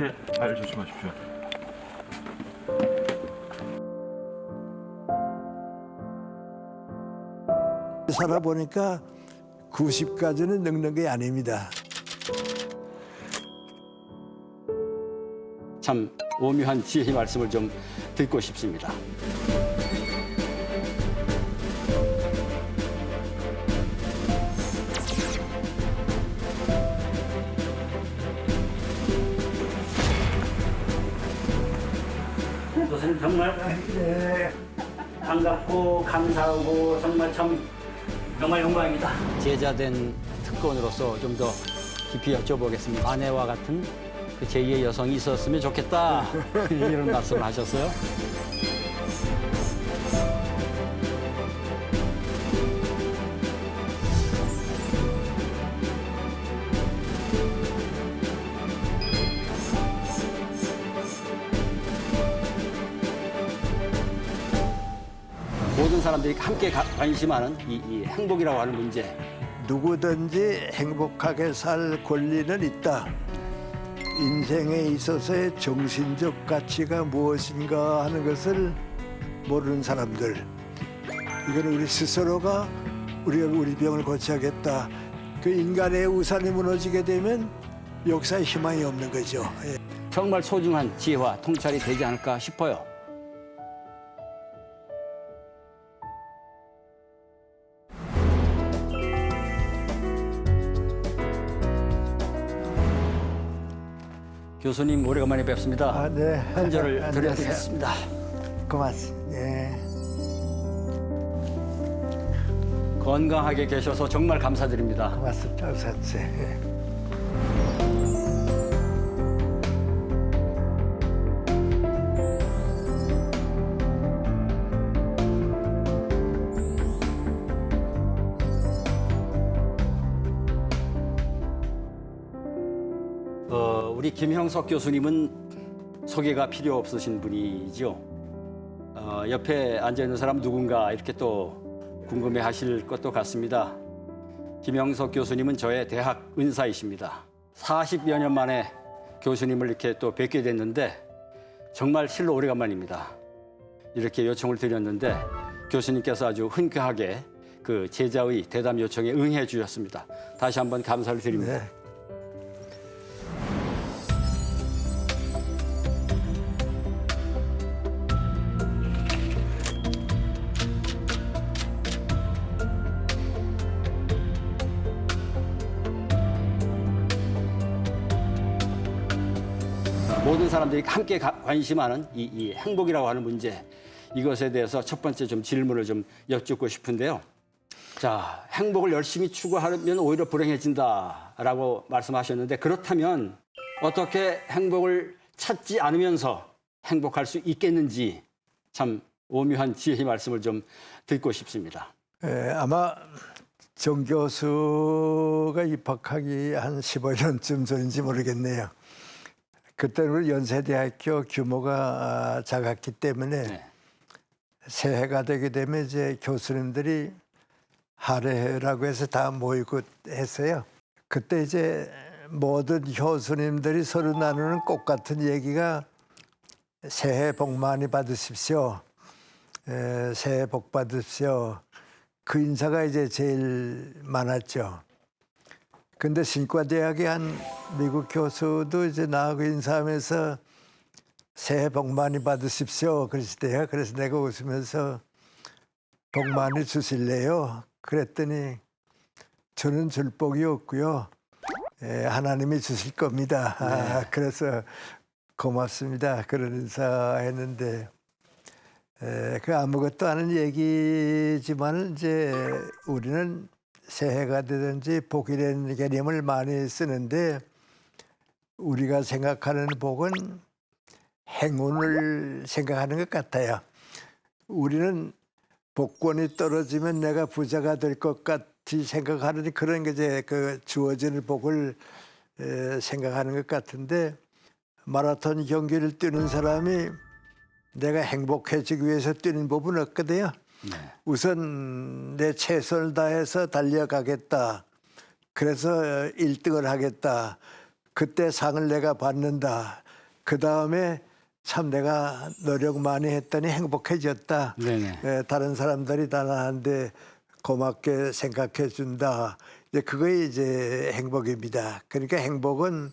밑에 발 조심하십시오. 살아보니까 90까지는 늙는 게 아닙니다. 참 오묘한 지혜의 말씀을 좀 듣고 싶습니다. 교수님 정말 반갑고 감사하고 정말 영광입니다. 제자된 특권으로서 좀 더 깊이 여쭤보겠습니다. 아내와 같은 그 제2의 여성이 있었으면 좋겠다 이런 말씀을 하셨어요. 모든 사람들이 함께 관심하는 이 행복이라고 하는 문제. 누구든지 행복하게 살 권리는 있다. 인생에 있어서의 정신적 가치가 무엇인가 하는 것을 모르는 사람들. 이거는 우리 스스로가 우리 병을 고쳐야겠다. 그 인간의 우산이 무너지게 되면 역사에 희망이 없는 거죠. 예. 정말 소중한 지혜와 통찰이 되지 않을까 싶어요. 교수님 오래간만에 뵙습니다. 네. 한 절을 안녕하세요. 드려야 되겠습니다. 고맙습니다. 예. 건강하게 계셔서 정말 감사드립니다. 고맙습니다. 선생. 예. 우리 김형석 교수님은 소개가 필요 없으신 분이죠. 옆에 앉아 있는 사람 누군가 이렇게 또 궁금해하실 것도 같습니다. 김형석 교수님은 저의 대학 은사이십니다. 40여 년 만에 교수님을 이렇게 또 뵙게 됐는데 정말 실로 오래간만입니다. 이렇게 요청을 드렸는데 교수님께서 아주 흔쾌하게 그 제자의 대담 요청에 응해 주셨습니다. 다시 한번 감사를 드립니다. 네. 모든 사람들이 함께 관심하는 이 행복이라고 하는 문제, 이것에 대해서 첫 번째 좀 질문을 좀 여쭙고 싶은데요. 자, 행복을 열심히 추구하면 오히려 불행해진다라고 말씀하셨는데 그렇다면 어떻게 행복을 찾지 않으면서 행복할 수 있겠는지 참 오묘한 지혜의 말씀을 좀 듣고 싶습니다. 아마 정 교수가 입학하기 한 15년쯤 전인지 모르겠네요. 그때는 우리 연세대학교 규모가 작았기 때문에 네. 새해가 되게 되면 이제 교수님들이 할애라고 해서 다 모이고 했어요. 그때 이제 모든 교수님들이 서로 나누는 꽃 같은 얘기가 새해 복 많이 받으십시오. 새해 복 받으십시오. 그 인사가 이제 제일 많았죠. 근데 신과대학의 한 미국 교수도 이제 나하고 인사하면서 새해 복 많이 받으십시오 그러시대요. 그래서 내가 웃으면서 복 많이 주실래요? 그랬더니 저는 줄 복이 없고요. 하나님이 주실 겁니다. 네. 그래서 고맙습니다. 그런 인사했는데 그 아무것도 아닌 얘기지만 이제 우리는 새해가 되든지 복이라는 개념을 많이 쓰는데 우리가 생각하는 복은 행운을 생각하는 것 같아요. 우리는 복권이 떨어지면 내가 부자가 될 것 같이 생각하는 그런 게 이제 그 주어지는 복을 생각하는 것 같은데 마라톤 경기를 뛰는 사람이 내가 행복해지기 위해서 뛰는 법은 없거든요. 네. 우선 내 최선을 다해서 달려가겠다. 그래서 1등을 하겠다. 그때 상을 내가 받는다. 그 다음에 참 내가 노력 많이 했더니 행복해졌다. 네네. 다른 사람들이 다 나한테 고맙게 생각해 준다. 이제 그게 이제 행복입니다. 그러니까 행복은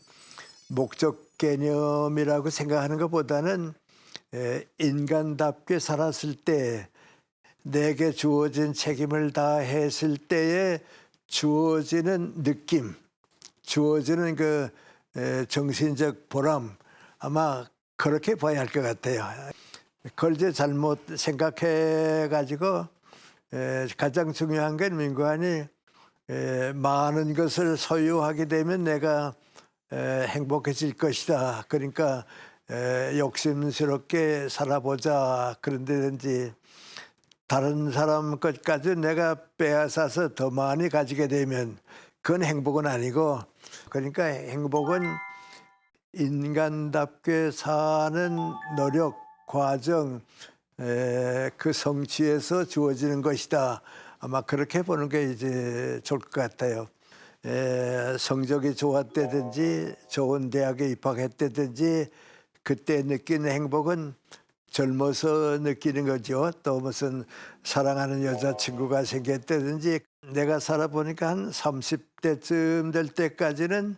목적 개념이라고 생각하는 것보다는 인간답게 살았을 때 내게 주어진 책임을 다했을 때에 주어지는 느낌, 주어지는 그 정신적 보람, 아마 그렇게 봐야 할 것 같아요. 그걸 이제 잘못 생각해 가지고 가장 중요한 건 민관이 많은 것을 소유하게 되면 내가 행복해질 것이다. 그러니까 욕심스럽게 살아보자. 그런데든지 다른 사람 것까지 내가 빼앗아서 더 많이 가지게 되면 그건 행복은 아니고, 그러니까 행복은 인간답게 사는 노력, 과정, 그 성취에서 주어지는 것이다. 아마 그렇게 보는 게 이제 좋을 것 같아요. 성적이 좋았다든지 좋은 대학에 입학했다든지 그때 느끼는 행복은 젊어서 느끼는 거죠. 또 무슨 사랑하는 여자친구가 생겼다든지 내가 살아보니까 한 30대쯤 될 때까지는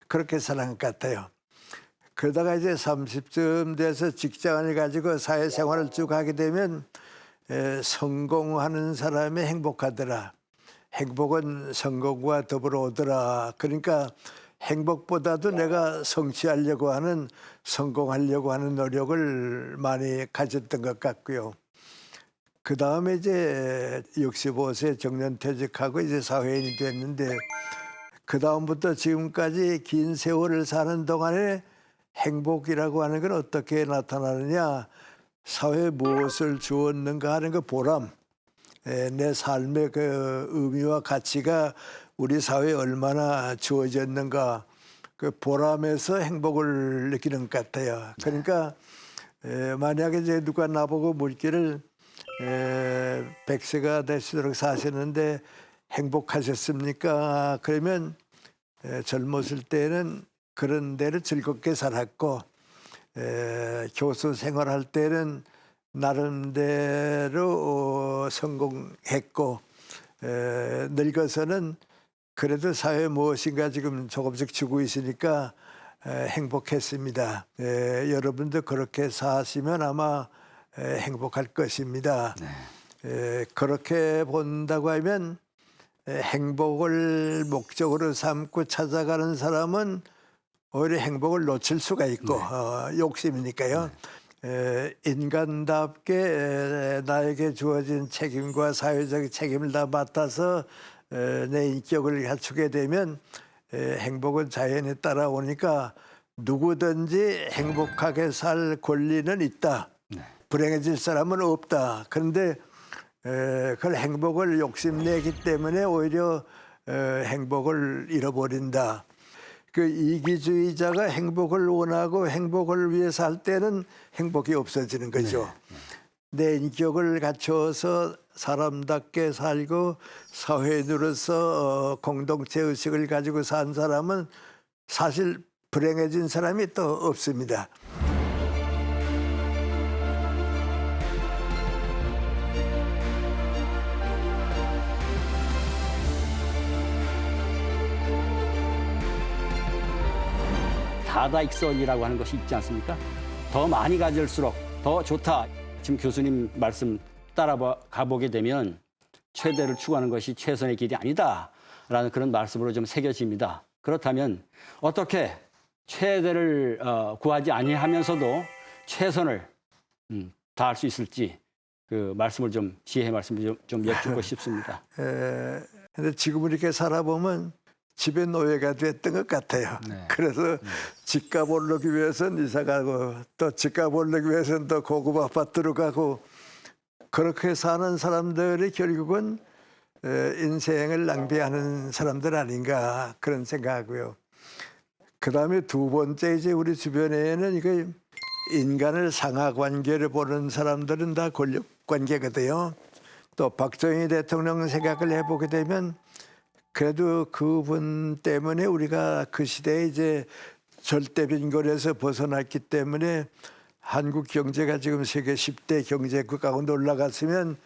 그렇게 사는 것 같아요. 그러다가 이제 30쯤 돼서 직장을 가지고 사회생활을 쭉 하게 되면 성공하는 사람이 행복하더라. 행복은 성공과 더불어 오더라. 그러니까 행복보다도 내가 성취하려고 하는, 성공하려고 하는 노력을 많이 가졌던 것 같고요. 그 다음에 이제 65세 정년퇴직하고 이제 사회인이 됐는데 그 다음부터 지금까지 긴 세월을 사는 동안에 행복이라고 하는 건 어떻게 나타나느냐? 사회에 무엇을 주었는가 하는 그 보람, 내 삶의 그 의미와 가치가 우리 사회에 얼마나 주어졌는가, 그 보람에서 행복을 느끼는 것 같아요. 그러니까 만약에 이제 누가 나보고 물기를 100세가 되시도록 사셨는데 행복하셨습니까? 그러면 젊었을 때는 그런 데를 즐겁게 살았고 교수 생활할 때는 나름대로 성공했고 늙어서는 그래도 사회에 무엇인가 지금 조금씩 주고 있으니까 행복했습니다. 여러분도 그렇게 사시면 아마 행복할 것입니다. 그렇게 본다고 하면 행복을 목적으로 삼고 찾아가는 사람은 오히려 행복을 놓칠 수가 있고 욕심이니까요. 인간답게 나에게 주어진 책임과 사회적 책임을 다 맡아서 내 인격을 갖추게 되면 행복은 자연에 따라오니까 누구든지 행복하게 살 권리는 있다. 불행해질 사람은 없다. 그런데 그걸 행복을 욕심내기 때문에 오히려 행복을 잃어버린다. 그 이기주의자가 행복을 원하고 행복을 위해서 할 때는 행복이 없어지는 거죠. 내 인격을 갖춰서 사람답게 살고 사회인으로서 공동체 의식을 가지고 산 사람은 사실 불행해진 사람이 또 없습니다. 다다익선이라고 하는 것이 있지 않습니까? 더 많이 가질수록 더 좋다. 지금 교수님 말씀 가보게 되면 최대를 추구하는 것이 최선의 길이 아니다라는 그런 말씀으로 좀 새겨집니다. 그렇다면 어떻게 최대를 구하지 아니하면서도 최선을 다할 수 있을지 그 말씀을 좀 지혜의 말씀을 좀 여쭙고 싶습니다. 근데 지금 이렇게 살아보면 집에 노예가 됐던 것 같아요. 그래서 집값 오르기 위해서는 이사 가고 또 집값 오르기 위해서는 또 고급 아파트로 가고 그렇게 사는 사람들이 결국은 인생을 낭비하는 사람들 아닌가 그런 생각하고요. 그다음에 두 번째 이제 우리 주변에는 이거 인간을 상하 관계를 보는 사람들은 다 권력 관계거든요. 또 박정희 대통령 생각을 해보게 되면 그래도 그분 때문에 우리가 그 시대에 이제 절대 빈곤에서 벗어났기 때문에 한국 경제가 지금 세계 10대 경제국 가운데 올라갔으면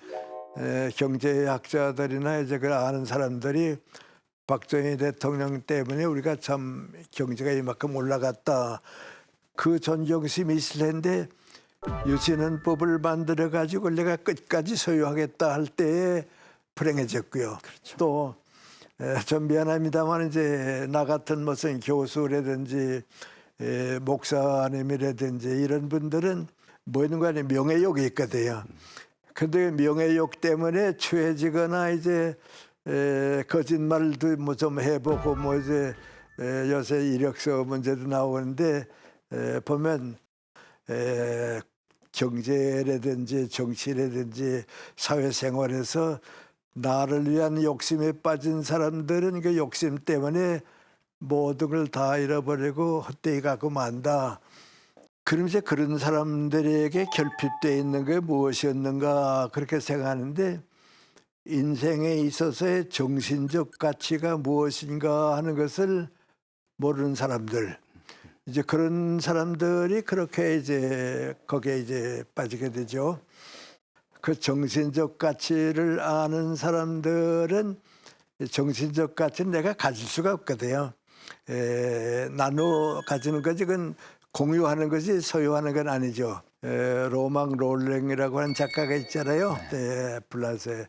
경제학자들이나 이제 그 아는 사람들이 박정희 대통령 때문에 우리가 참 경제가 이만큼 올라갔다. 그 존경심이 있을 텐데 유신헌법을 만들어 가지고 내가 끝까지 소유하겠다 할 때에 불행해졌고요. 또 좀 미안합니다만 이제 나 같은 무슨 교수라든지 목사님이라든지 이런 분들은 뭐 있는 거 아니에요. 명예욕이 있거든요. 근데 명예욕 때문에 취해지거나 이제 거짓말도 뭐 좀 해보고 뭐 이제 요새 이력서 문제도 나오는데 보면 경제라든지 정치라든지 사회생활에서 나를 위한 욕심에 빠진 사람들은 그 욕심 때문에 모든 걸 다 잃어버리고 헛되이 가고 만다. 그럼 이제 그런 사람들에게 결핍되어 있는 게 무엇이었는가 그렇게 생각하는데 인생에 있어서의 정신적 가치가 무엇인가 하는 것을 모르는 사람들. 이제 그런 사람들이 그렇게 이제 거기에 이제 빠지게 되죠. 그 정신적 가치를 아는 사람들은 정신적 가치는 내가 가질 수가 없거든요. 나눠 가지는 거지 그건 공유하는 것이 소유하는 건 아니죠. 로망 롤랭이라고 하는 작가가 있잖아요. 블라세.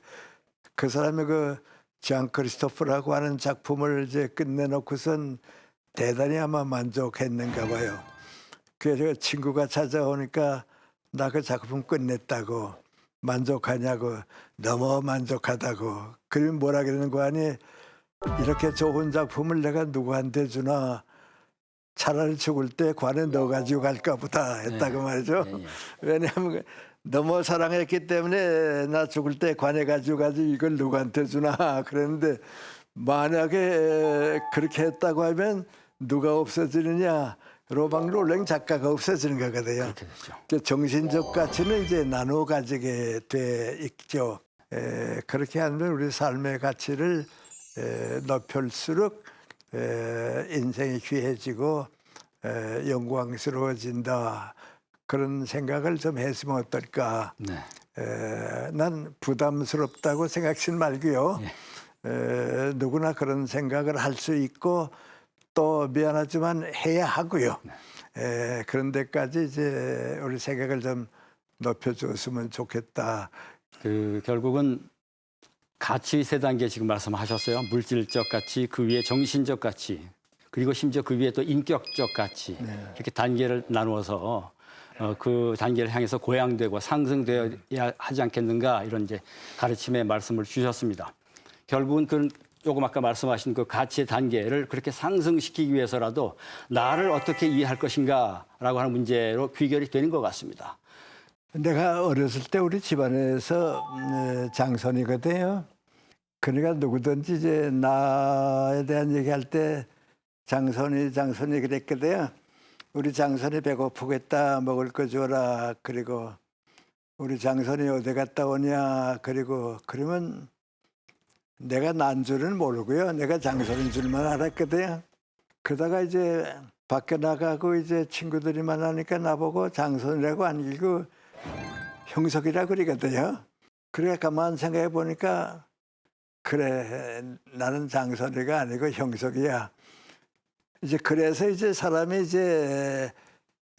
그 사람이 그 장 크리스토프라고 하는 작품을 이제 끝내놓고선 대단히 아마 만족했는가 봐요. 그래서 친구가 찾아오니까 나 그 작품 끝냈다고 만족하냐고 너무 만족하다고 그러면 뭐라 그러는 거 아니 이렇게 좋은 작품을 내가 누구한테 주나 차라리 죽을 때 관에 넣어 가지고 갈까 보다 했다고 말이죠. 왜냐하면 너무 사랑했기 때문에 나 죽을 때 관에 가지고 이걸 누구한테 주나 그랬는데 만약에 그렇게 했다고 하면 누가 없어지느냐 로망 롤랭 작가가 없어지는 거거든요. 정신적 가치는 이제 나눠 가지게 돼 있죠. 그렇게 하면 우리 삶의 가치를 높일수록 인생이 귀해지고 영광스러워진다. 그런 생각을 좀 했으면 어떨까. 네. 난 부담스럽다고 생각하지 말고요. 누구나 그런 생각을 할 수 있고 또 미안하지만 해야 하고요. 그런 데까지 이제 우리 생각을 좀 높여줬으면 좋겠다. 그 결국은 가치 세 단계 지금 말씀하셨어요. 물질적 가치, 그 위에 정신적 가치, 그리고 심지어 그 위에 또 인격적 가치. 이렇게 단계를 나누어서 그 단계를 향해서 고양되고 상승되어야 하지 않겠는가 이런 이제 가르침의 말씀을 주셨습니다. 결국은 그 조금 아까 말씀하신 그 가치의 단계를 그렇게 상승시키기 위해서라도 나를 어떻게 이해할 것인가라고 하는 문제로 귀결이 되는 것 같습니다. 내가 어렸을 때 우리 집안에서 장손이거든요. 그러니까 누구든지 이제 나에 대한 얘기할 때 장손이 그랬거든요. 우리 장손이 배고프겠다 먹을 거 줘라. 그리고 우리 장손이 어디 갔다 오냐. 그리고 그러면 내가 난 줄은 모르고요. 내가 장손인 줄만 알았거든요. 그러다가 이제 밖에 나가고 이제 친구들이 만나니까 나보고 장손이라고 안 읽고 형석이라 그러거든요. 그래 가만 생각해 보니까 그래 나는 장손이가 아니고 형석이야. 이제 그래서 이제 사람이 이제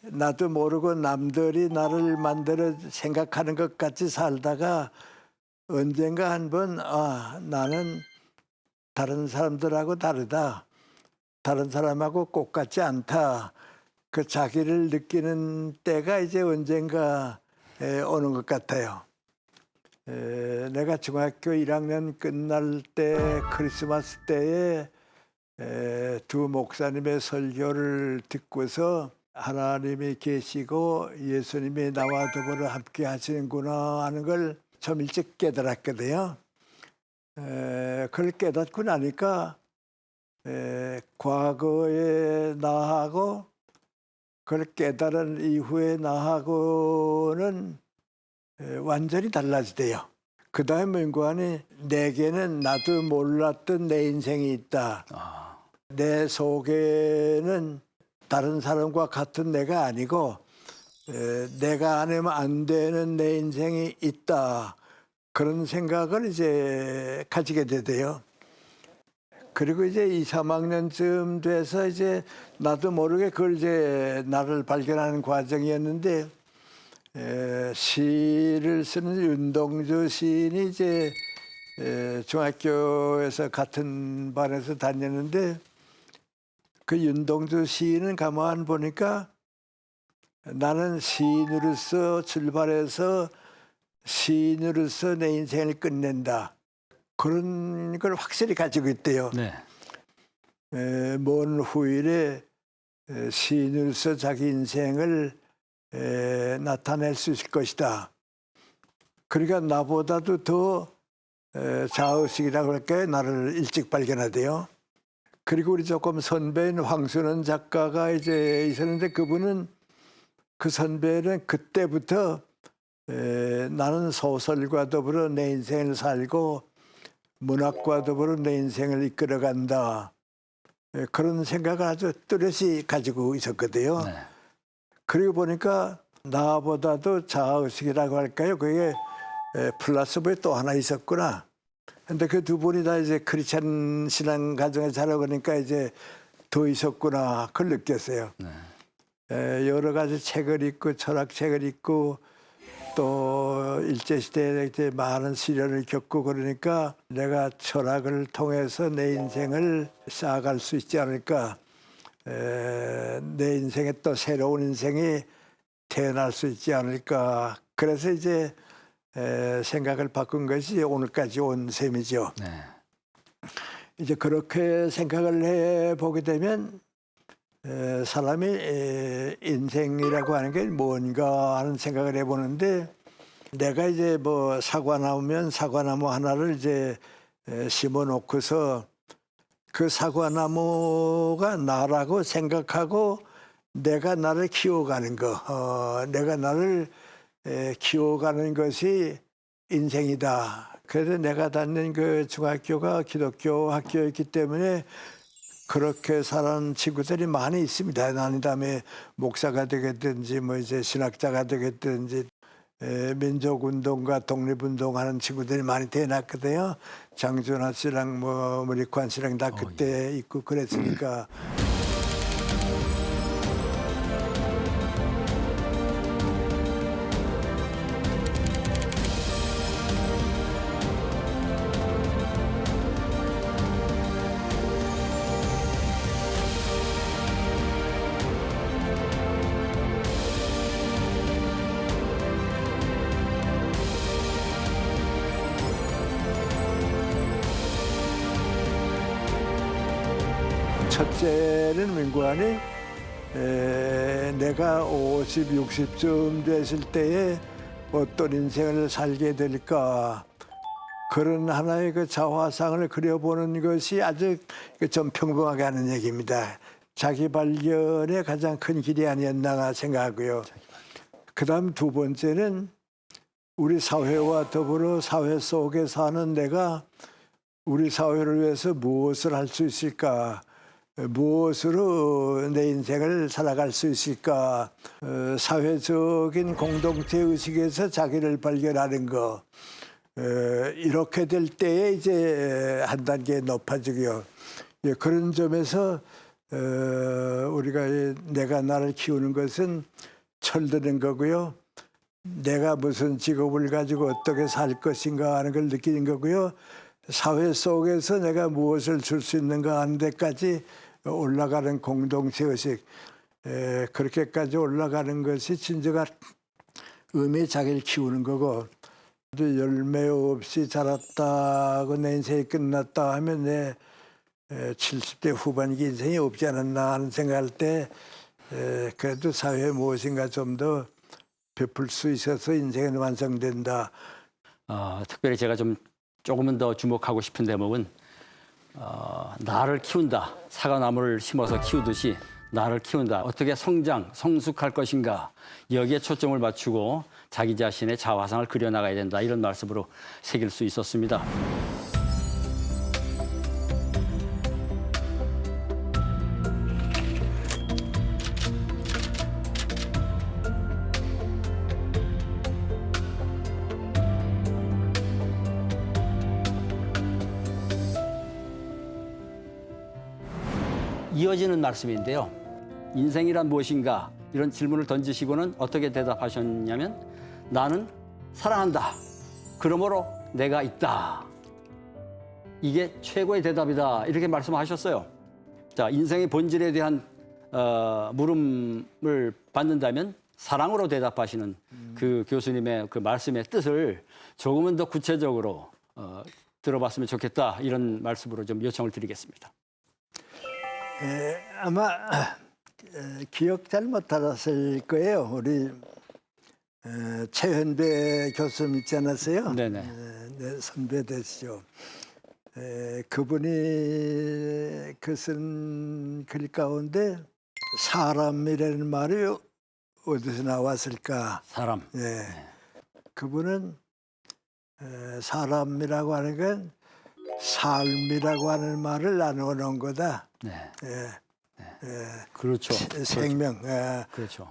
나도 모르고 남들이 나를 만들어 생각하는 것 같이 살다가 언젠가 한번 나는 다른 사람들하고 다르다. 다른 사람하고 똑같지 않다. 그 자기를 느끼는 때가 이제 언젠가 오는 것 같아요. 내가 중학교 1학년 끝날 때 크리스마스 때에 두 목사님의 설교를 듣고서 하나님이 계시고 예수님이 나와 더불어 함께 하시는구나 하는 걸 좀 일찍 깨달았거든요. 그걸 깨닫고 나니까 과거의 나하고 그걸 깨달은 이후의 나하고는 완전히 달라지대요. 그 다음에 인간이 내게는 나도 몰랐던 내 인생이 있다. 내 속에는 다른 사람과 같은 내가 아니고 내가 아니면 안 되는 내 인생이 있다. 그런 생각을 이제 가지게 되대요. 그리고 이제 2, 3학년쯤 돼서 이제 나도 모르게 그걸 이제 나를 발견하는 과정이었는데 시를 쓰는 윤동주 시인이 이제 중학교에서 같은 반에서 다녔는데 그 윤동주 시인은 가만 보니까 나는 시인으로서 출발해서 시인으로서 내 인생을 끝낸다. 그런 걸 확실히 가지고 있대요. 네. 먼 후일에 시인으로서 자기 인생을 나타낼 수 있을 것이다. 그러니까 나보다도 더 자의식이라고 할까요? 나를 일찍 발견하대요. 그리고 우리 조금 선배인 황순원 작가가 이제 있었는데 그 선배는 그때부터 나는 소설과 더불어 내 인생을 살고 문학과 더불어 내 인생을 이끌어간다. 그런 생각을 아주 뚜렷이 가지고 있었거든요. 네. 그리고 보니까 나보다도 자아의식이라고 할까요? 그게 플러스부에 또 하나 있었구나. 근데 그 두 분이 다 이제 크리스찬 신앙 가정에 자라보니까 이제 더 있었구나. 그걸 느꼈어요. 네. 여러 가지 책을 읽고 철학책을 읽고 또 일제시대에 이제 많은 시련을 겪고 그러니까 내가 철학을 통해서 내 인생을 쌓아갈 수 있지 않을까. 내 인생에 또 새로운 인생이 태어날 수 있지 않을까. 그래서 이제 생각을 바꾼 것이 오늘까지 온 셈이죠. 네. 이제 그렇게 생각을 해보게 되면 사람이 인생이라고 하는 게 뭔가 하는 생각을 해보는데 내가 이제 뭐 사과나무면 사과나무 하나를 이제 심어 놓고서 그 사과나무가 나라고 생각하고 내가 나를 키워가는 거, 내가 나를 키워가는 것이 인생이다. 그래서 내가 다니는 그 중학교가 기독교 학교였기 때문에 그렇게 살아온 친구들이 많이 있습니다. 난 다음에 목사가 되겠든지 뭐 이제 신학자가 되겠든지 민족운동과 독립운동하는 친구들이 많이 태어났거든요. 장준하 씨랑 뭐 머리관 씨랑 다 그때 있고 그랬으니까. 첫째는 민관이 내가 50, 60쯤 됐을 때에 어떤 인생을 살게 될까 그런 하나의 그 자화상을 그려보는 것이 아주 좀 평범하게 하는 얘기입니다. 자기 발견의 가장 큰 길이 아니었나 생각하고요. 그다음 두 번째는 우리 사회와 더불어 사회 속에 사는 내가 우리 사회를 위해서 무엇을 할 수 있을까? 무엇으로 내 인생을 살아갈 수 있을까? 사회적인 공동체 의식에서 자기를 발견하는 거. 이렇게 될 때에 이제 한 단계 높아지고요. 그런 점에서 우리가 내가 나를 키우는 것은 철드는 거고요. 내가 무슨 직업을 가지고 어떻게 살 것인가 하는 걸 느끼는 거고요. 사회 속에서 내가 무엇을 줄 수 있는가 하는 데까지 올라가는 공동체 의식, 그렇게까지 올라가는 것이 진정한 의미의 자기를 키우는 거고, 열매 없이 자랐다고 내 인생이 끝났다 하면 내 70대 후반기 인생이 없지 않았나 하는 생각할 때 그래도 사회에 무엇인가 좀 더 베풀 수 있어서 인생은 완성된다. 특별히 제가 조금은 더 주목하고 싶은 대목은 나를 키운다. 사과나무를 심어서 키우듯이 나를 키운다. 어떻게 성숙할 것인가. 여기에 초점을 맞추고 자기 자신의 자화상을 그려나가야 된다. 이런 말씀으로 새길 수 있었습니다. 이어지는 말씀인데요. 인생이란 무엇인가 이런 질문을 던지시고는 어떻게 대답하셨냐면 나는 사랑한다. 그러므로 내가 있다. 이게 최고의 대답이다. 이렇게 말씀하셨어요. 자, 인생의 본질에 대한 물음을 받는다면 사랑으로 대답하시는 그 교수님의 그 말씀의 뜻을 조금은 더 구체적으로 들어봤으면 좋겠다. 이런 말씀으로 좀 요청을 드리겠습니다. 아마 기억 잘 못하셨을 거예요. 우리 최현배 교수님 있지 않았어요? 네네. 네, 선배 되시죠. 그분이 그 쓴 글 가운데 사람이라는 말이 어디서 나왔을까? 사람. 예. 그분은 사람이라고 하는 건 삶이라고 하는 말을 나누어 놓은 거다. 네. 예. 그렇죠. 생명, 그렇죠.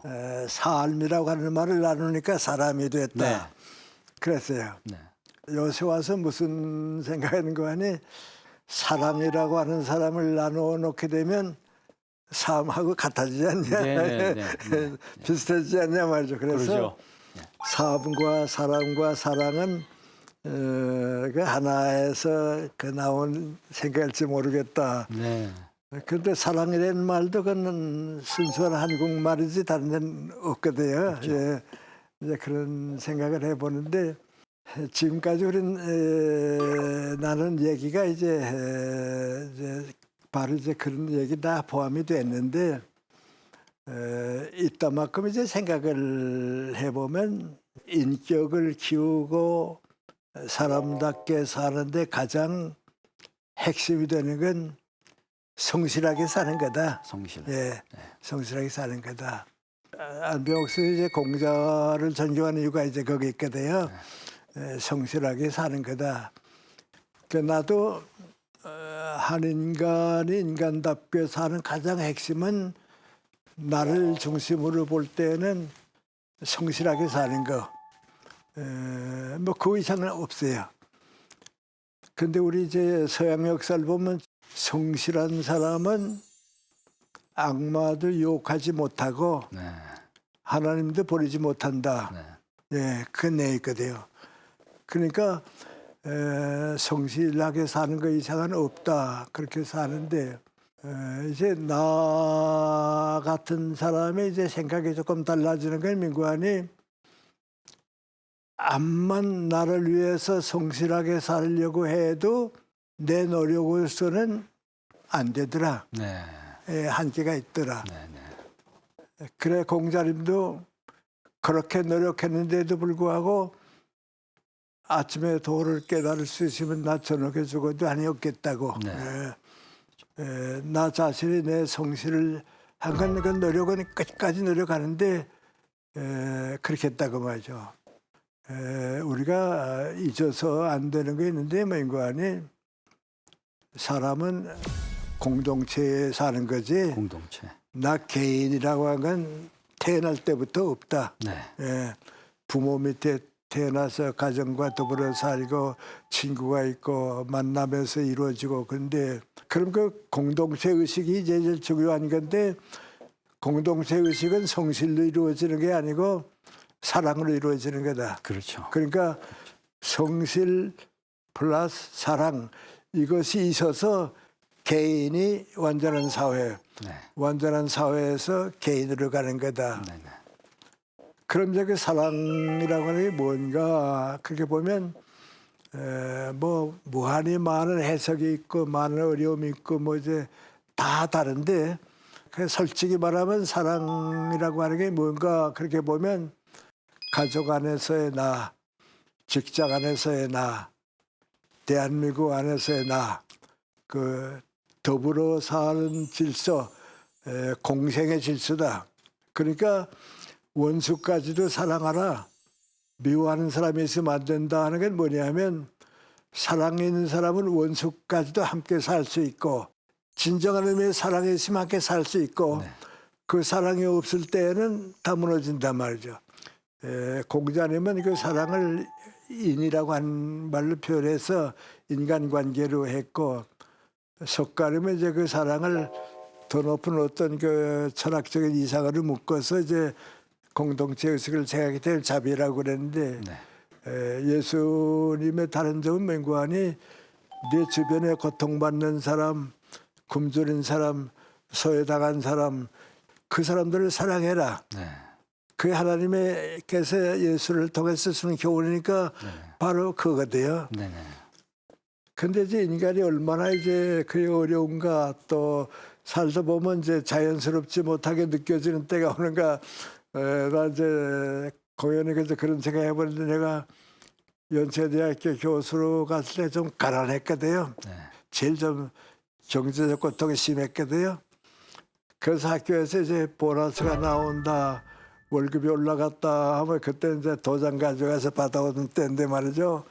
삶이라고 하는 말을 나누니까 사람이 됐다. 네. 그랬어요. 네. 요새 와서 무슨 생각하는 거 아니? 사람이라고 하는 사람을 나누어 놓게 되면 삶하고 같아지지 않냐? 네, 네, 네. 비슷해지지 않냐 말이죠. 그래서 그렇죠. 삶과 사랑은 그 하나에서 그 나온 생각일지 모르겠다. 네. 그런데 사랑이라는 말도 그건 순수한 한국말이지 다른 데는 없거든요. 그렇죠. 예, 이제 그런 생각을 해보는데 지금까지 우린 나는 얘기가 이제 바로 이제 그런 얘기 다 포함이 됐는데 이따만큼 이제 생각을 해보면 인격을 키우고 사람답게 사는데 가장 핵심이 되는 건 성실하게 사는 거다. 성실. 예, 성실하게 사는 거다. 안병옥 선생이 이제 공자를 존경하는 이유가 이제 거기 있거든요. 성실하게 사는 거다. 그 나도 한 인간이 인간답게 사는 가장 핵심은 나를 중심으로 볼 때는 성실하게 사는 거. 뭐 그 이상은 없어요. 근데 우리 이제 서양 역사를 보면 성실한 사람은 악마도 유혹하지 못하고 네. 하나님도 버리지 못한다. 네. 예, 그 내에 있거든요. 그러니까 성실하게 사는 거 이상은 없다. 그렇게 사는데 이제 나 같은 사람의 이제 생각이 조금 달라지는 건 민구안이 암만 나를 위해서 성실하게 살려고 해도 내 노력으로서는 안 되더라. 네. 한계가 있더라. 네. 네. 그래 공자님도 그렇게 노력했는데도 불구하고 아침에 도를 깨달을 수 있으면 나 저녁에 죽어도 아니었겠다고. 네. 나 자신이 내 성실을 한 건 그 노력은 끝까지 노력하는데 그렇게 했다고 말이죠. 우리가 잊어서 안 되는 게 있는데 뭐 인간이 사람은 공동체에 사는 거지. 공동체. 나 개인이라고 한 건 태어날 때부터 없다. 네. 부모 밑에 태어나서 가정과 더불어 살고 친구가 있고 만나면서 이루어지고 그런데 그럼 그 공동체 의식이 제일 중요한 건데 공동체 의식은 성실로 이루어지는 게 아니고 사랑으로 이루어지는 거다. 그렇죠. 그러니까 성실 플러스 사랑 이것이 있어서 개인이 완전한 사회, 네. 완전한 사회에서 개인으로 가는 거다. 네. 네. 그럼 이제 그 사랑이라고 하는 게 뭔가 그렇게 보면 뭐 무한히 많은 해석이 있고 많은 어려움이 있고 뭐 이제 다 다른데 그 솔직히 말하면 사랑이라고 하는 게 뭔가 그렇게 보면 가족 안에서의 나, 직장 안에서의 나, 대한민국 안에서의 나, 그 더불어 사는 질서, 공생의 질서다. 그러니까 원수까지도 사랑하라. 미워하는 사람이 있으면 안 된다 하는 건 뭐냐면 사랑이 있는 사람은 원수까지도 함께 살 수 있고 진정한 의미의 사랑이 있으면 함께 살 수 있고 네. 그 사랑이 없을 때는 다 무너진단 말이죠. 공자님은 그 사랑을 인이라고 한 말로 표현해서 인간관계로 했고 석가림은 이제 그 사랑을 더 높은 어떤 그 철학적인 이상을 묶어서 이제 공동체 의식을 생각하게 될 자비라고 그랬는데 예수님의 다른 점은 맹구하니 네 주변에 고통받는 사람, 굶주린 사람, 소외당한 사람 그 사람들을 사랑해라. 네. 그 하나님께서 예수를 통해서 주는 교훈이니까 바로 그거거든요. 네네. 근데 이제 인간이 얼마나 이제 그게 어려운가 또 살다 보면 이제 자연스럽지 못하게 느껴지는 때가 오는가. 나 이제 공연에 그래서 그런 생각 해보는데 내가 연세대학교 교수로 갔을 때 좀 가난했거든요. 네. 제일 좀 경제적 고통이 심했거든요. 그래서 학교에서 이제 보너스가 나온다, 월급이 올라갔다 하면 그때 이제 도장 가져가서 받아오는 때인데 말이죠.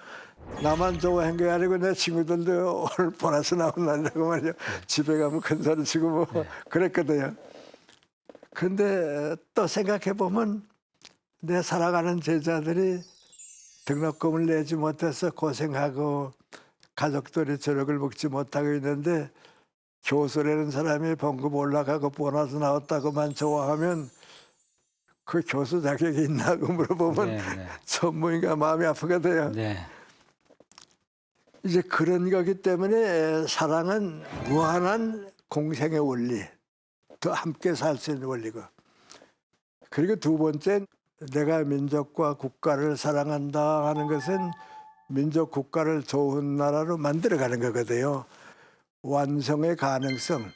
나만 좋아한 게 아니고 내 친구들도 오늘 보너스 나온 날이라고 말이죠. 집에 가면 큰 소리 치고 뭐 그랬거든요. 근데 또 생각해 보면 내 사랑하는 제자들이 등록금을 내지 못해서 고생하고 가족들이 저녁을 먹지 못하고 있는데 교수라는 사람이 봉급 올라가고 보너스 나왔다고만 좋아하면 그 교수 자격이 있나고 물어보면 네, 네. 전무인가 마음이 아프거든요. 네. 이제 그런 거기 때문에 사랑은 무한한 공생의 원리, 더 함께 살 수 있는 원리고. 그리고 두 번째, 내가 민족과 국가를 사랑한다 하는 것은 민족 국가를 좋은 나라로 만들어가는 거거든요. 완성의 가능성,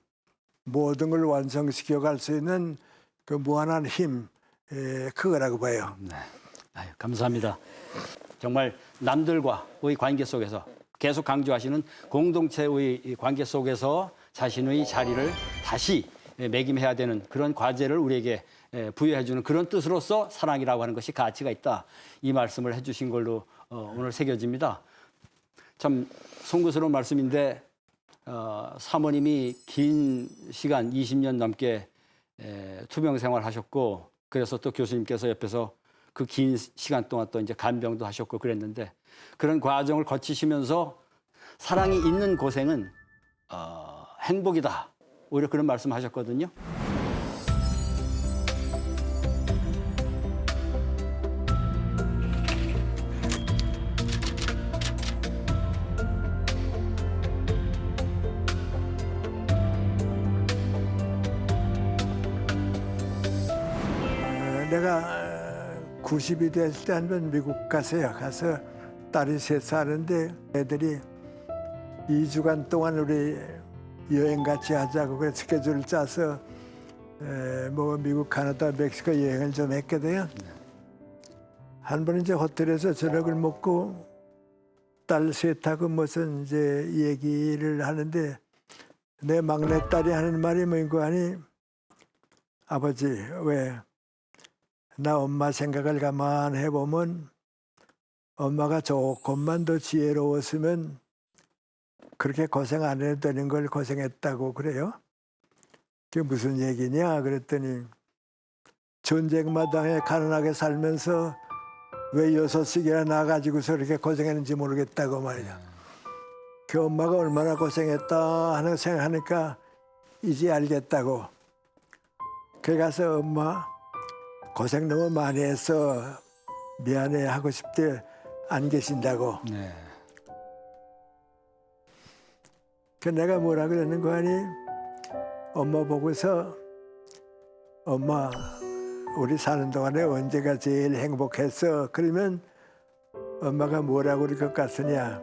모든 걸 완성시켜 갈 수 있는 그 무한한 힘, 그거라고 봐요. 네. 아유, 감사합니다. 정말 남들과의 관계 속에서 계속 강조하시는 공동체의 이 관계 속에서 자신의 자리를 다시 매김해야 되는 그런 과제를 우리에게 부여해주는 그런 뜻으로서 사랑이라고 하는 것이 가치가 있다. 이 말씀을 해주신 걸로 오늘 새겨집니다. 참 송구스러운 말씀인데 사모님이 긴 시간 20년 넘게 투병 생활하셨고 그래서 또 교수님께서 옆에서 그 긴 시간 동안 또 이제 간병도 하셨고 그랬는데 그런 과정을 거치시면서 사랑이 있는 고생은 행복이다. 오히려 그런 말씀하셨거든요. 내가 90이 됐을 때 한 번 미국 갔어요. 가서 딸이 셋 사는데 애들이 2주간 동안 우리 여행 같이 하자고 그래 스케줄을 짜서 뭐 미국, 카나다, 멕시코 여행을 좀 했거든요. 한 번 이제 호텔에서 저녁을 먹고 딸 셋하고 무슨 이제 얘기를 하는데 내 막내딸이 하는 말이 뭔가 하니 아버지 왜 나 엄마 생각을 가만 해보면 엄마가 조금만 더 지혜로웠으면 그렇게 고생 안 해도 되는 걸 고생했다고 그래요. 그게 무슨 얘기냐 그랬더니 전쟁 마당에 가난하게 살면서 왜 6씩이나 나가지고서 이렇게 고생했는지 모르겠다고 말이야. 그 엄마가 얼마나 고생했다 하는 생각하니까 이제 알겠다고. 그래 가서 엄마 고생 너무 많이 해서 미안해 하고 싶대 안 계신다고. 네. 그 내가 뭐라 그러는 거 아니? 엄마 보고서 엄마 우리 사는 동안에 언제가 제일 행복했어? 그러면 엄마가 뭐라고 그럴 것 같으냐?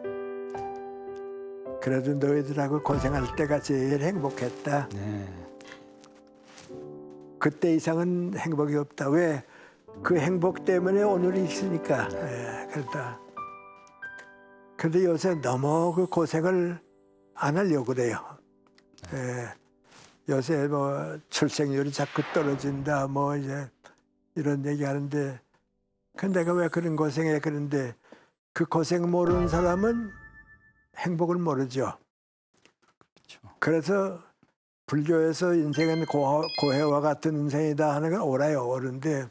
그래도 너희들하고 고생할 때가 제일 행복했다. 네. 그때 이상은 행복이 없다. 왜? 그 행복 때문에 오늘이 있으니까. 그렇다. 근데 요새 너무 그 고생을 안 하려고 그래요. 요새 뭐 출생률이 자꾸 떨어진다 뭐 이제 이런 얘기 하는데 근데 내가 왜 그런 고생해 그런데 그 고생 모르는 사람은 행복을 모르죠. 그래서 불교에서 인생은 고해와 같은 인생이다 하는 건 옳아요. 옳은데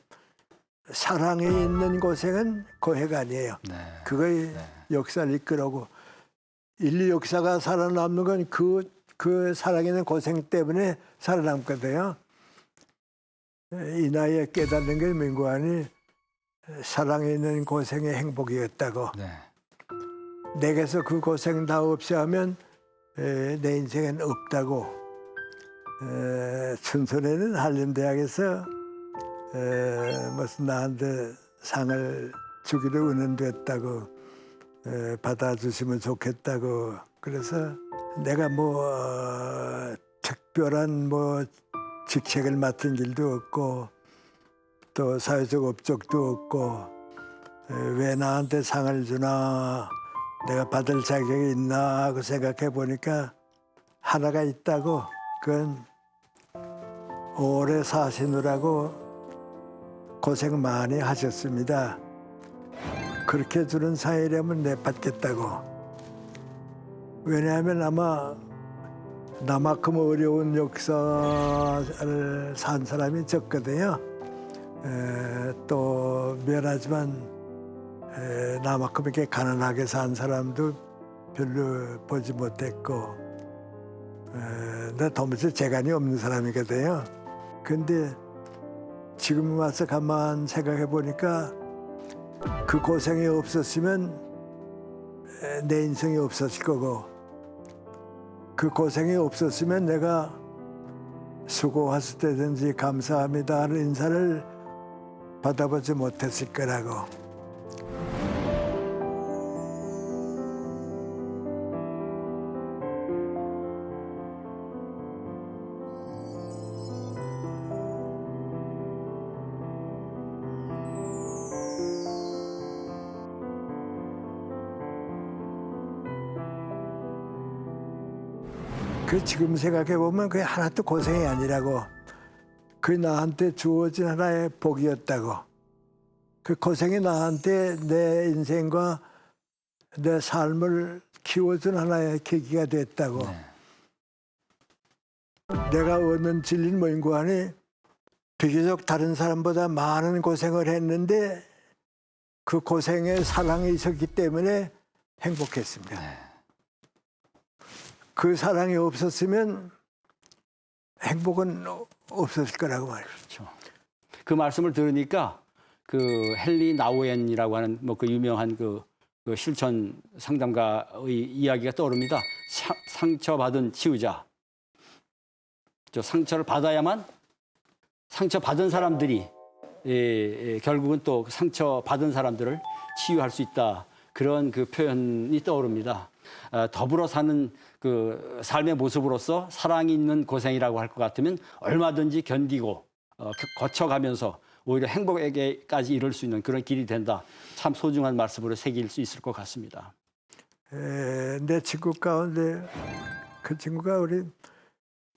사랑이 있는 고생은 고해가 아니에요. 네. 그거의 역사를 이끌어오고 인류 역사가 살아남는 건 그 그 사랑에는 고생 때문에 살아남거든요. 이 나이에 깨닫는 게 민구안이 사랑에 있는 고생의 행복이었다고. 네. 내게서 그 고생 다 없이 하면 내 인생엔 없다고. 춘천에는 한림대학에서 무슨 나한테 상을 주기로 의논됐다고, 받아주시면 좋겠다고. 그래서 내가 특별한 직책을 맡은 일도 없고 또 사회적 업적도 없고 왜 나한테 상을 주나, 내가 받을 자격이 있나 하고 생각해 보니까 하나가 있다고. 그건 오래 사시느라고 고생 많이 하셨습니다. 그렇게 주는 상이라면 내 받겠다고. 왜냐하면 아마 나만큼 어려운 역사를 산 사람이 적거든요. 또 미안하지만 나만큼 이렇게 가난하게 산 사람도 별로 보지 못했고, 나 도무지 재간이 없는 사람이거든요. 근데 지금 와서 가만 생각해 보니까 그 고생이 없었으면 내 인생이 없었을 거고, 그 고생이 없었으면 내가 수고하실 때든지 감사합니다 하는 인사를 받아보지 못했을 거라고. 그 지금 생각해 보면 그게 하나도 고생이 아니라고. 그 나한테 주어진 하나의 복이었다고. 그 고생이 나한테 내 인생과 내 삶을 키워준 하나의 계기가 됐다고. 네. 내가 얻는 진리는 뭐인고 하니, 비교적 다른 사람보다 많은 고생을 했는데 그 고생에 사랑이 있었기 때문에 행복했습니다. 네. 그 사랑이 없었으면 행복은 없었을 거라고 말이에요. 그렇죠. 그 말씀을 들으니까 그 헨리 나우엔이라고 하는 그 유명한 그 실천 상담가의 이야기가 떠오릅니다. 상처받은 치유자. 저 상처를 받아야만 상처받은 사람들이 결국은 또 상처받은 사람들을 치유할 수 있다. 그런 그 표현이 떠오릅니다. 더불어 사는 그 삶의 모습으로서 사랑이 있는 고생이라고 할 것 같으면 얼마든지 견디고 거쳐가면서 오히려 행복에게까지 이룰 수 있는 그런 길이 된다. 참 소중한 말씀으로 새길 수 있을 것 같습니다. 내 친구 가운데 그 친구가 우리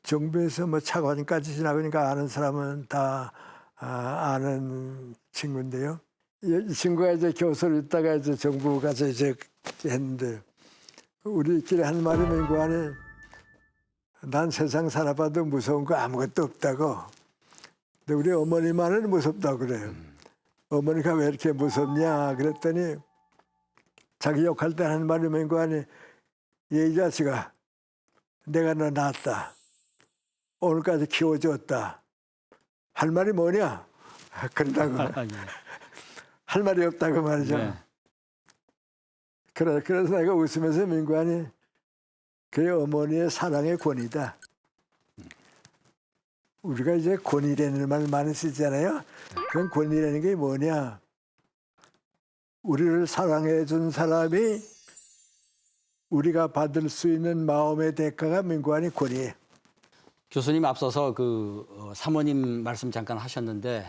정부에서 차관까지 지나가니까 아는 사람은 다 아는 친구인데요. 이 친구가 이제 교수를 있다가 이제 정부 가서 이제 했는데, 우리끼리 한 말이 뭔고 하니, 난 세상 살아봐도 무서운 거 아무것도 없다고. 근데 우리 어머니만은 무섭다고 그래요. 어머니가 왜 이렇게 무섭냐 그랬더니 자기 욕할 때 하는 말이 뭔고 하니, 이 자식아, 내가 너 낳았다. 오늘까지 키워줬다. 할 말이 뭐냐? 그런다고. 할 말이 없다고 말이죠. 네. 그래서 내가 웃으면서 민구하니, 그게 어머니의 사랑의 권위다. 우리가 이제 권위라는 말 많이 쓰잖아요. 그건 권위라는 게 뭐냐? 우리를 사랑해 준 사람이 우리가 받을 수 있는 마음의 대가가 민구하니 권위예요. 교수님 앞서서 사모님 말씀 잠깐 하셨는데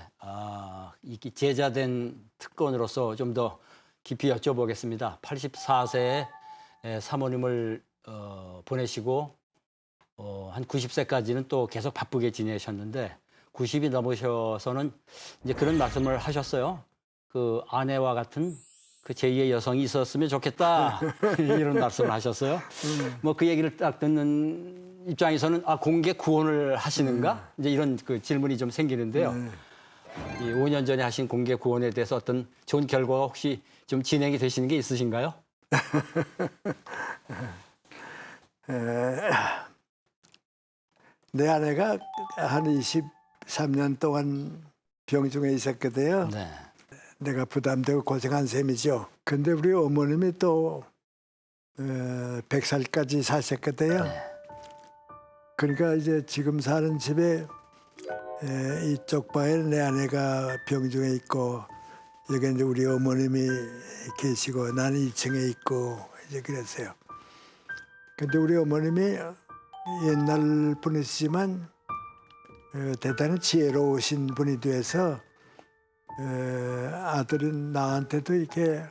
이 제자된 특권으로서 좀 더 깊이 여쭤보겠습니다. 84세에 사모님을 보내시고 한 90세까지는 또 계속 바쁘게 지내셨는데 90이 넘으셔서는 이제 그런 말씀을 하셨어요. 그 아내와 같은 그 제2의 여성이 있었으면 좋겠다 이런 말씀을 하셨어요. 그 얘기를 딱 듣는 입장에서는 공개 구원을 하시는가 이제 이런 그 질문이 좀 생기는데요. 이 5년 전에 하신 공개 구원에 대해서 어떤 좋은 결과가 혹시 좀 진행이 되시는 게 있으신가요? 내 아내가 한 23년 동안 병중에 있었거든요. 네. 내가 부담되고 고생한 셈이죠. 근데 우리 어머님이 또 100살까지 사셨거든요. 네. 그러니까 이제 지금 사는 집에 이쪽 방에 내 아내가 병중에 있고 여기 이제 우리 어머님이 계시고 나는 2층에 있고 이제 그랬어요. 근데 우리 어머님이 옛날 분이시지만 대단히 지혜로우신 분이 돼서 아들인 나한테도 이렇게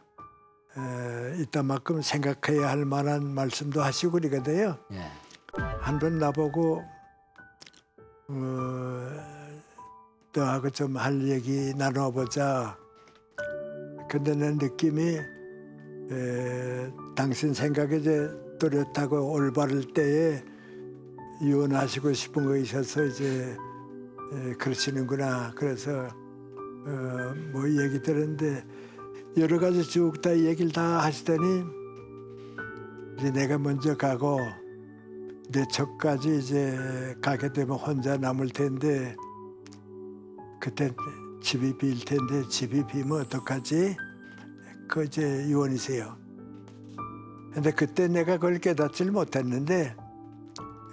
이따만큼 생각해야 할 만한 말씀도 하시고 그러거든요. 예. 한 번 나보고 너하고 좀 할 얘기 나눠보자. 근데 내 느낌이 당신 생각에 이제 뚜렷하고 올바를 때에 이혼하시고 싶은 거 있어서 이제 그러시는구나. 그래서 뭐 얘기 들었는데 여러 가지 쭉 다 얘기를 다 하시더니 이제 내가 먼저 가고 내 척까지 이제 가게 되면 혼자 남을 텐데 그때 집이 빌 텐데 집이 비면 어떡하지? 그 이제 이혼이세요. 근데 그때 내가 그걸 깨닫질 못했는데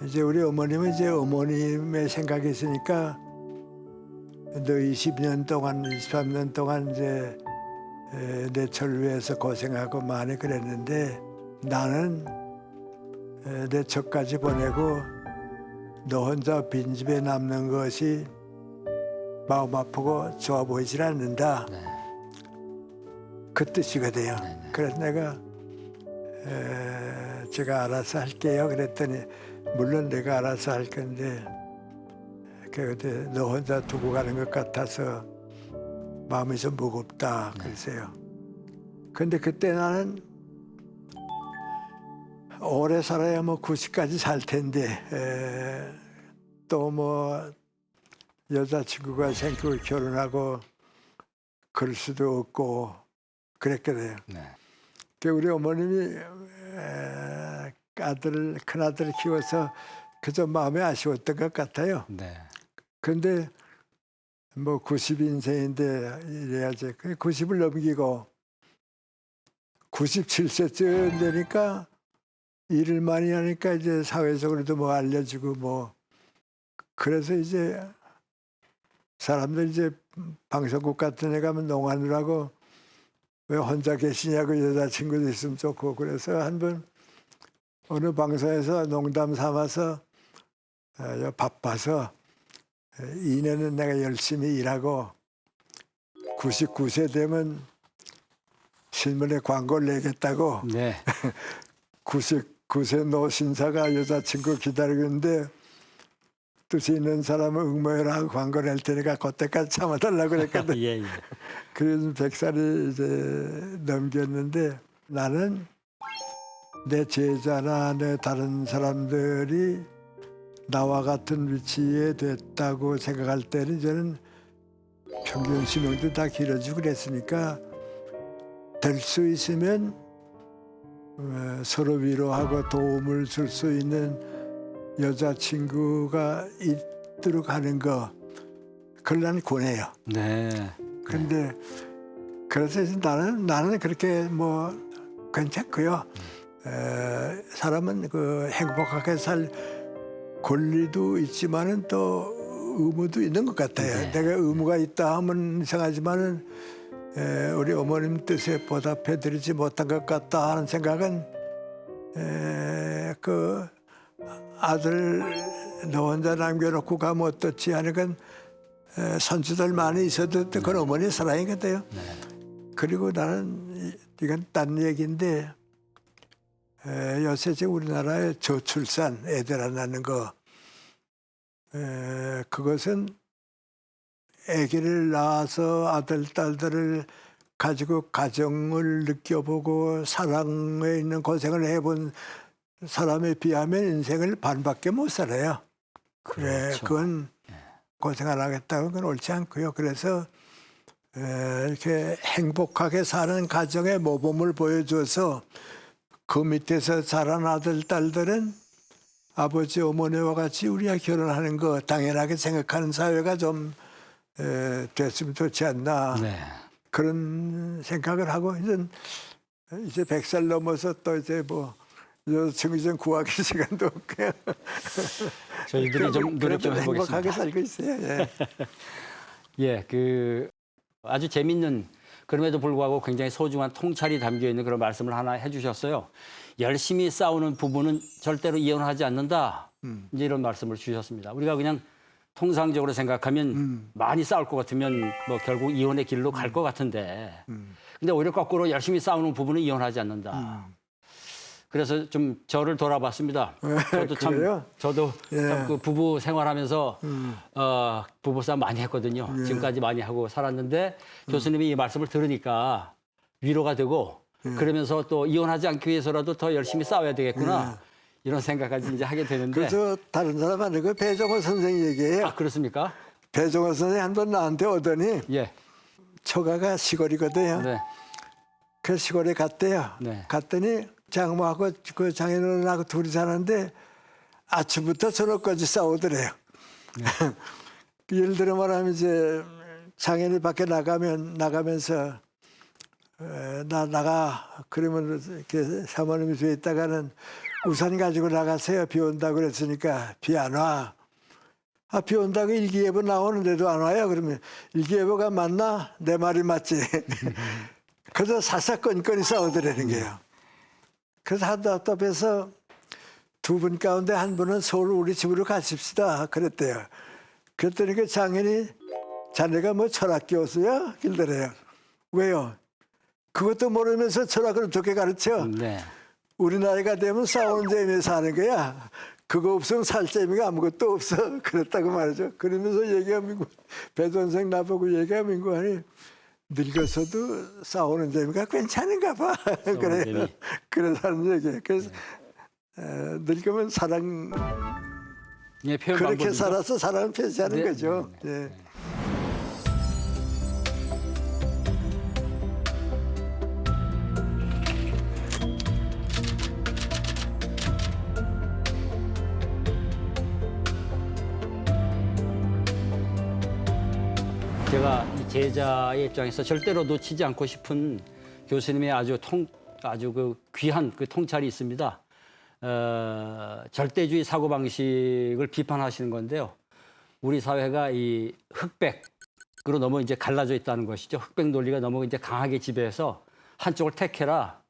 이제 우리 어머님은 이제 어머님의 생각이 있으니까 너 20년 동안 23년 동안 이제 내 철 위해서 고생하고 많이 그랬는데 나는 내 척까지 보내고 너 혼자 빈집에 남는 것이 마음 아프고 좋아 보이질 않는다. 네. 그 뜻이거든요. 네, 네. 그래서 내가 제가 알아서 할게요. 그랬더니 물론 내가 알아서 할 건데 그때 너 혼자 두고 가는 것 같아서 마음이 좀 무겁다. 그러세요. 근데 그때 나는 오래 살아야 뭐 90까지 살 텐데 또 뭐 여자친구가 생기고 결혼하고 그럴 수도 없고 그랬거든요. 네. 그 우리 어머님이 큰아들을 키워서 그저 마음이 아쉬웠던 것 같아요. 네. 근데 뭐 90인생인데 이래야지 90을 넘기고 97세쯤 되니까 일을 많이 하니까 이제 사회적으로도 뭐 알려지고 뭐 그래서 이제 사람들 이제 방송국 같은 데 가면 농하느라고 왜 혼자 계시냐고 여자친구도 있으면 좋고 그래서 한 번 어느 방송에서 농담 삼아서 바빠서 2년은 내가 열심히 일하고 99세 되면 신문에 광고를 내겠다고 네. 99세 노신사가 여자친구 기다리고 있는데 뜻이 있는 사람은 응모해라 하고 광고 낼 테니까 그때까지 참아달라고 그랬거든. 예, 예. 그래서 100살이 이제 넘겼는데 나는 내 제자나 내 다른 사람들이 나와 같은 위치에 됐다고 생각할 때는 저는 평균 수명도 다 길어지고 그랬으니까 될 수 있으면 서로 위로하고 도움을 줄 수 있는 여자친구가 있도록 하는 거 그걸 나는 권해요. 네. 근데 그래서 이제 나는 그렇게 뭐 괜찮고요. 사람은 그 행복하게 살 권리도 있지만은 또 의무도 있는 것 같아요. 네. 내가 의무가 있다 하면 이상하지만은 우리 어머님 뜻에 보답해드리지 못한 것 같다 하는 생각은 그 아들 너 혼자 남겨놓고 가면 어떻지 하는 건 선수들 많이 있어도 그건 어머니의 사랑이거든요. 네. 그리고 나는 이건 딴 얘기인데 요새 지금 우리나라의 저출산 애들 안 낳는 거 그것은 아기를 낳아서 아들 딸들을 가지고 가정을 느껴보고 사랑에 있는 고생을 해본 사람에 비하면 인생을 반밖에 못 살아요. 그렇죠. 그건 고생 안 하겠다고 그건 옳지 않고요. 그래서 이렇게 행복하게 사는 가정의 모범을 보여줘서 그 밑에서 자란 아들 딸들은 아버지 어머니와 같이 우리가 결혼하는 거 당연하게 생각하는 사회가 좀 됐으면 좋지 않나 네. 그런 생각을 하고 이제 100살 넘어서 또 이제 뭐 여자친구 좀 구하기 시간도 없고요. 저희들이 좀 노력 좀 그래도 행복하게 해보겠습니다. 살고 있어요. 예. 예, 그 아주 재밌는 그럼에도 불구하고 굉장히 소중한 통찰이 담겨 있는 그런 말씀을 하나 해주셨어요. 열심히 싸우는 부부는 절대로 이혼하지 않는다. 이제 이런 말씀을 주셨습니다. 우리가 그냥 통상적으로 생각하면 많이 싸울 것 같으면 뭐 결국 이혼의 길로 갈 것 같은데, 근데 오히려 거꾸로 열심히 싸우는 부부는 이혼하지 않는다. 그래서 좀 저를 돌아봤습니다. 저도 참, 그래요? 저도 예. 참 그 부부 생활하면서 부부싸움 많이 했거든요. 예. 지금까지 많이 하고 살았는데 교수님이 이 말씀을 들으니까 위로가 되고 그러면서 또 이혼하지 않기 위해서라도 더 열심히 싸워야 되겠구나. 이런 생각까지 이제 하게 되는데. 그래서 다른 사람 아니고 배종호 선생 얘기예요. 아, 그렇습니까? 배종호 선생이 한 번 나한테 오더니 예. 처가가 시골이거든요. 네. 그 시골에 갔대요. 네. 갔더니 장모하고 그 장인어른하고 둘이 사는데 아침부터 저녁까지 싸우더래요. 예를 들어 말하면 이제 장인이 밖에 나가면서 나가 그러면 이렇게 사모님이 뒤에 있다가는 우산 가지고 나가세요. 비 온다고 그랬으니까 비 안 와. 아, 비 온다고 일기예보 나오는데도 안 와요. 그러면 일기예보가 맞나? 내 말이 맞지. 그래서 사사건건이 싸우더라는 거예요. 그래서 답답해서 두 분 가운데 한 분은 서울 우리 집으로 가십시다. 그랬대요. 그랬더니 그 장인이 자네가 뭐 철학 교수야? 길더래요. 왜요? 그것도 모르면서 철학을 어떻게 가르쳐? 네. 우리 나이가 되면 싸우는 재미에 사는 거야. 그거 없으면 살 재미가 아무것도 없어. 그랬다고 말이죠. 그러면서 얘기하면 배 선생 나보고 얘기하면 하니 늙어서도 싸우는 재미가 괜찮은가 봐. 그래요. 재미. 그래서 하는 얘기예요. 그래서 늙으면 사랑 예, 표현 그렇게 방법이죠. 살아서 사랑을 폐지하는 네, 거죠. 예. 제가 이 제자의 입장에서 절대로 놓치지 않고 싶은 교수님의 아주 그 귀한 그 통찰이 있습니다. 절대주의 사고방식을 비판하시는 건데요. 우리 사회가 이 흑백으로 너무 이제 갈라져 있다는 것이죠. 흑백 논리가 너무 이제 강하게 지배해서 한쪽을 택해라.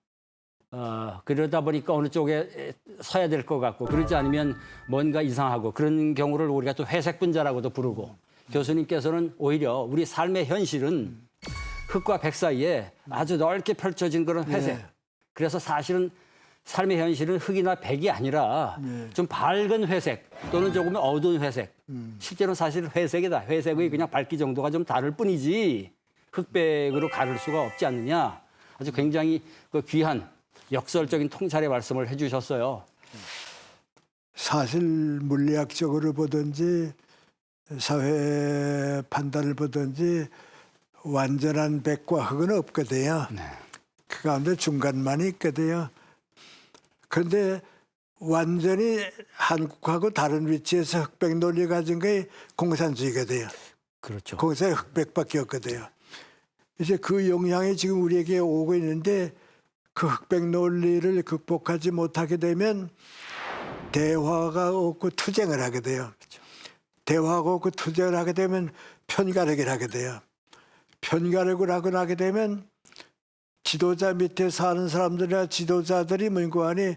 그러다 보니까 어느 쪽에 서야 될 것 같고 그러지 않으면 뭔가 이상하고 그런 경우를 우리가 또 회색분자라고도 부르고 교수님께서는 오히려 우리 삶의 현실은 흑과 백 사이에 아주 넓게 펼쳐진 그런 회색. 네. 그래서 사실은 삶의 현실은 흑이나 백이 아니라 좀 밝은 회색 또는 조금 어두운 회색. 실제로 사실은 회색이다. 회색의 그냥 밝기 정도가 좀 다를 뿐이지 흑백으로 가를 수가 없지 않느냐. 아주 굉장히 그 귀한 역설적인 통찰의 말씀을 해주셨어요. 사실 물리학적으로 보든지 사회 판단을 보든지 완전한 백과 흑은 없거든요. 네. 그 가운데 중간만이 있거든요. 그런데 완전히 한국하고 다른 위치에서 흑백 논리 가진 게 공산주의거든요. 그렇죠. 거기서 흑백밖에 없거든요. 이제 그 영향이 지금 우리에게 오고 있는데 그 흑백 논리를 극복하지 못하게 되면 대화가 없고 투쟁을 하게 돼요. 대화가 없고 투쟁을 하게 되면 편가르기를 하게 돼요. 편가르기를 하게 되면 지도자 밑에 사는 사람들이나 지도자들이 문고하니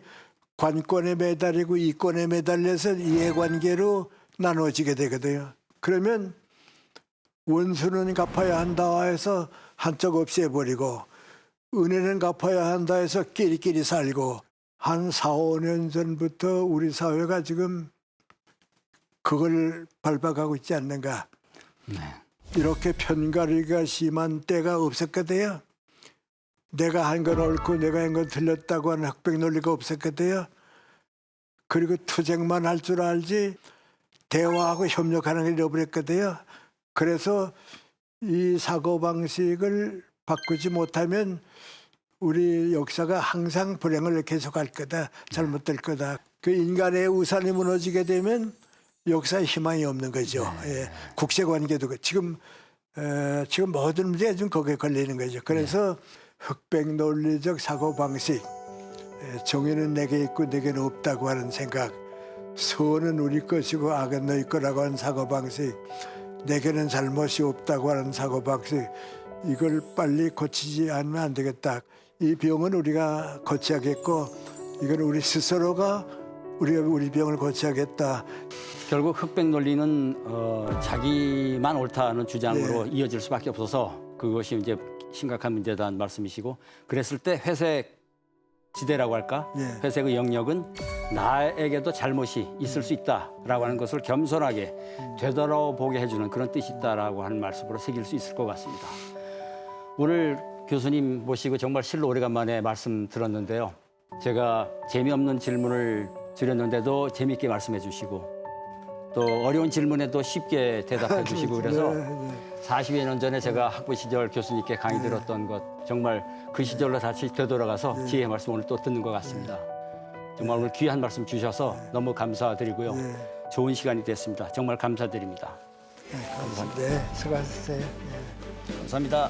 관권에 매달리고 이권에 매달려서 이해관계로 나눠지게 되거든요. 그러면 원수는 갚아야 한다 해서 한쪽 없이 해버리고 은혜는 갚아야 한다 해서 끼리끼리 살고 한 4, 5년 전부터 우리 사회가 지금 그걸 밟아가고 있지 않는가. 네. 이렇게 편가르기가 심한 때가 없었거든요. 내가 한 건 옳고 내가 한 건 틀렸다고 하는 흑백 논리가 없었거든요. 그리고 투쟁만 할 줄 알지 대화하고 협력하는 걸 잃어버렸거든요. 그래서 이 사고방식을 바꾸지 못하면 우리 역사가 항상 불행을 계속할 거다. 잘못될 거다. 그 인간의 우산이 무너지게 되면 역사에 희망이 없는 거죠. 예. 국제관계도 지금 모든 문제가 좀 거기에 걸리는 거죠. 그래서 흑백 논리적 사고 방식, 정의는 내게 있고 내게는 없다고 하는 생각, 선은 우리 것이고 악은 너희 거라고 하는 사고 방식, 내게는 잘못이 없다고 하는 사고 방식, 이걸 빨리 고치지 않으면 안 되겠다. 이 병은 우리가 고쳐야겠고, 이건 우리 스스로가 우리 병을 고쳐야겠다. 결국 흑백 논리는 자기만 옳다는 주장으로 이어질 수밖에 없어서 그것이 이제 심각한 문제다는 말씀이시고, 그랬을 때 회색 지대라고 할까? 회색의 영역은 나에게도 잘못이 있을 수 있다라고 하는 것을 겸손하게 되돌아보게 해주는 그런 뜻이 있다라고 하는 말씀으로 새길 수 있을 것 같습니다. 오늘 교수님 모시고 정말 실로 오래간만에 말씀 들었는데요. 제가 재미없는 질문을 드렸는데도 재미있게 말씀해 주시고, 또 어려운 질문에도 쉽게 대답해 주시고, 그래서 40여 년 전에 제가 학부 시절 교수님께 강의 들었던 것, 정말 그 시절로 다시 되돌아가서 지혜의 말씀 오늘 또 듣는 것 같습니다. 정말 오늘 귀한 말씀 주셔서 너무 감사드리고요. 좋은 시간이 됐습니다. 정말 감사드립니다. 감사합니다. 네, 수고하셨어요. 감사합니다.